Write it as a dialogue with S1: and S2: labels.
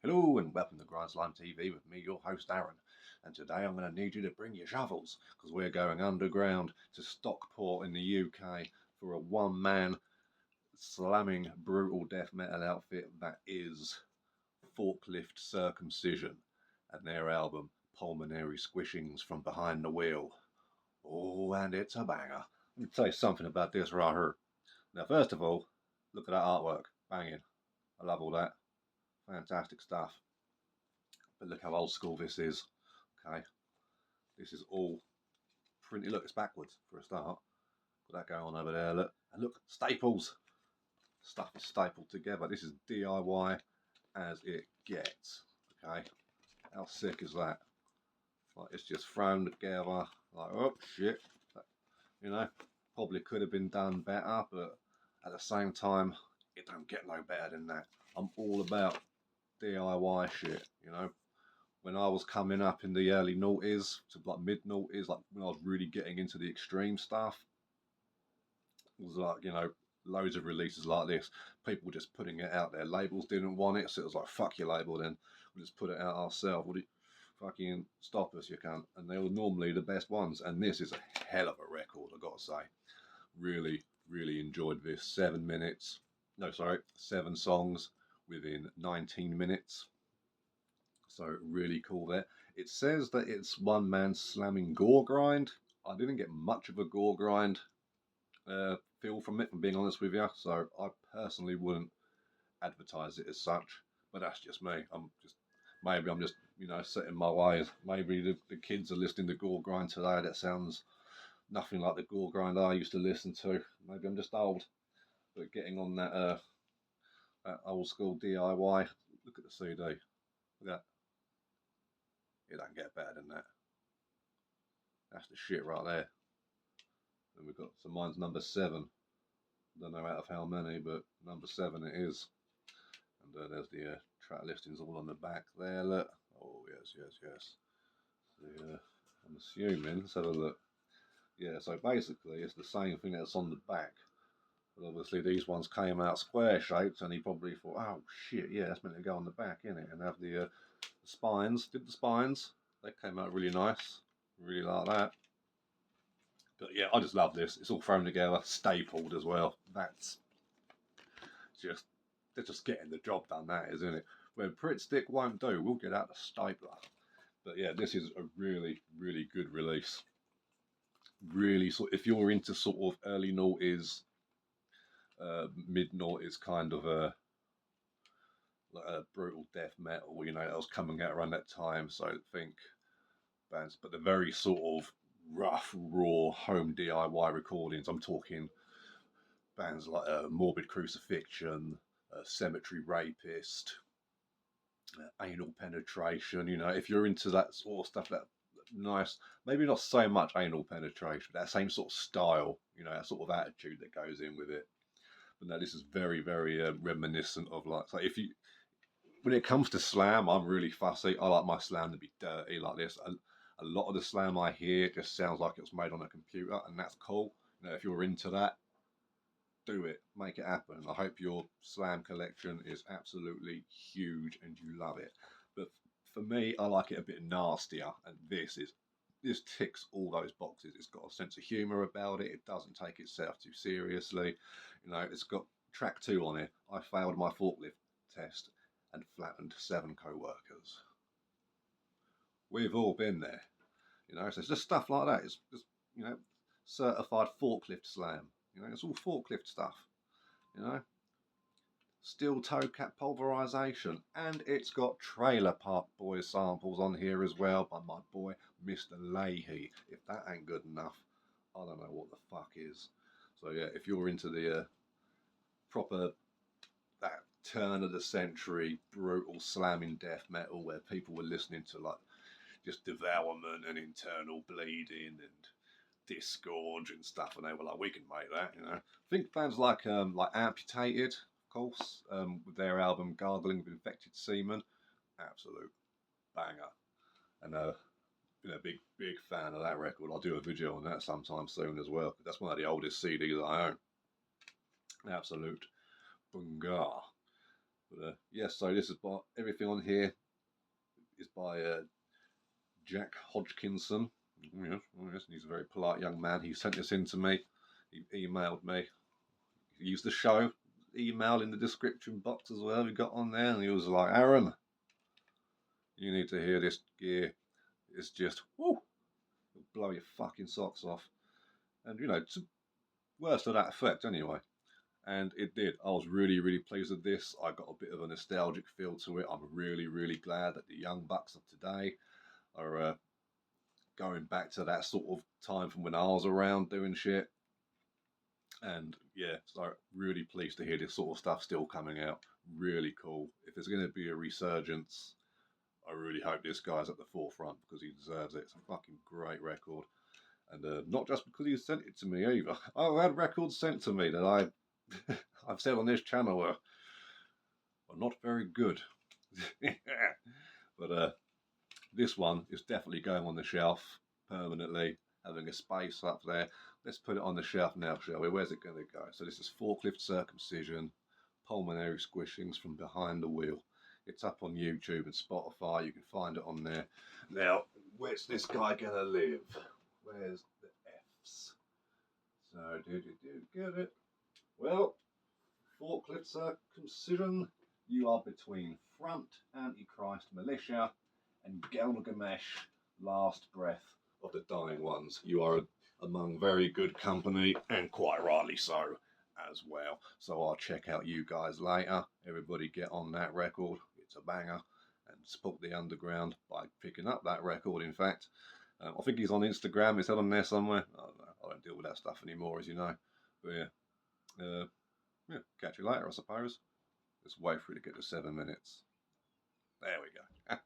S1: Hello and welcome to GrindslimeTV with me, your host Aaron. And today I'm going to need you to bring your shovels because we're going underground to Stockport in the UK for a one-man slamming brutal death metal outfit that is Forklift Circumcision and their album Pulmonary Squishings from Behind the Wheel. Oh, and it's a banger. Let me tell you something about this right here. Now, first of all, look at that artwork. Banging. I love all that. Fantastic stuff. But look how old school this is. Okay, this is all printed. Look, it's backwards for a start. Got that going on over there. Look, and look, staples. Stuff is stapled together. This is DIY as it gets. Okay, how sick is that? Like, it's just thrown together. Like, oh shit, you know, probably could have been done better, but at the same time, it don't get no better than that. I'm all about DIY shit, you know. When I was coming up in the early noughties to like mid noughties, like when I was really getting into the extreme stuff, it was like, you know, loads of releases like this. People were just putting it out there. Labels didn't want it, so it was like, fuck your label then. We'll just put it out ourselves. Would you fucking stop us, you can't? And they were normally the best ones. And this is a hell of a record, I've got to say. Really, really enjoyed this. 7 minutes. No, sorry, 7 songs within 19 minutes. So really cool there. It says that it's one man slamming gore grind. I didn't get much of a gore grind feel from it, if I'm being honest with you. So I personally wouldn't advertise it as such. But that's just me. Maybe I'm just, you know, set in my ways. Maybe the kids are listening to gore grind today. That sounds nothing like the gore grind I used to listen to. Maybe I'm just old. But getting on that old school DIY. Look at the CD. Look at that. It don't get better than that. That's the shit right there. And we've got, so mine's number 7. Don't know out of how many, but number 7 it is. And there's the track listings all on the back there, look. Oh, yes, yes, yes. So, I'm assuming, let's have a look. Yeah, so basically it's the same thing that's on the back. But obviously these ones came out square shaped, and he probably thought, oh shit, yeah, that's meant to go on the back, isn't it? And have the spines. Did the spines. They came out really nice. Really like that. But yeah, I just love this. It's all thrown together, stapled as well. That's just, they're just getting the job done, that is, isn't it? When Pritt Stick won't do, we'll get out the stapler. But yeah, this is a really, really good release. Really, if you're into sort of early noughties, mid noughties kind of like a brutal death metal, you know, that was coming out around that time. So think bands, but the very sort of rough, raw home DIY recordings. I'm talking bands like Morbid Crucifixion, Cemetery Rapist, Anal Penetration. You know, if you're into that sort of stuff, that nice, maybe not so much anal penetration, but that same sort of style, you know, that sort of attitude that goes in with it. But no, this is very, very reminiscent of like, so if you, when it comes to slam, I'm really fussy. I like my slam to be dirty like this. A lot of the slam I hear just sounds like it was made on a computer, and that's cool. You know, if you're into that, do it, make it happen. I hope your slam collection is absolutely huge and you love it. But for me, I like it a bit nastier, and this ticks all those boxes. It's got a sense of humour about it. It doesn't take itself too seriously. You know, it's got track 2 on it. I failed my forklift test and flattened 7 co-workers. We've all been there, you know. So it's just stuff like that. It's just, you know, certified forklift slam. You know, it's all forklift stuff. You know, steel toe cap pulverization, and it's got Trailer Park Boys samples on here as well by my boy Mr. Leahy. If that ain't good enough, I don't know what the fuck is. So yeah, if you're into the proper, that turn of the century brutal slamming death metal where people were listening to like just devourment and internal bleeding and disgorge and stuff, and they were like, we can make that, you know. Think bands like Amputated, of course, with their album Gargling with Infected Semen, absolute banger. And been a big fan of that record. I'll do a video on that sometime soon as well. That's one of the oldest CDs I own. Absolute bunga. But yes, so this is by everything on here is by Jack Hodgkinson. Yes, yes, he's a very polite young man. He sent this in to me. He emailed me. He used the show email in the description box as well. We got on there, and he was like, "Aaron, you need to hear this gear. It's just woo, it'll blow your fucking socks off." And you know, it's worse to that effect anyway. And it did. I was really, really pleased with this. I got a bit of a nostalgic feel to it. I'm really, really glad that the young bucks of today are going back to that sort of time from when I was around doing shit. And yeah, so really pleased to hear this sort of stuff still coming out. Really cool. If there's going to be a resurgence, I really hope this guy's at the forefront because he deserves it. It's a fucking great record. And not just because he sent it to me either. I've had records sent to me that I've said on this channel are not very good. But this one is definitely going on the shelf permanently, having a space up there. Let's put it on the shelf now, shall we? Where's it going to go? So this is Forklift Circumcision, Pulmonary Squishings from Behind the Wheel. It's up on YouTube and Spotify. You can find it on there. Now, where's this guy going to live? Where's the F's? So, did you get it? Well, Forklift Circumcision, you are between Front Antichrist Militia and Gilgamesh, Last Breath of the Dying Ones. You are among very good company, and quite rightly so as well. So I'll check out you guys later. Everybody get on that record. It's a banger. And support the underground by picking up that record, in fact. I think he's on Instagram. Is that on there somewhere? I don't know. I don't deal with that stuff anymore, as you know. But yeah. Yeah, catch you later, I suppose. Let's wait for it to get to 7 minutes. There we go.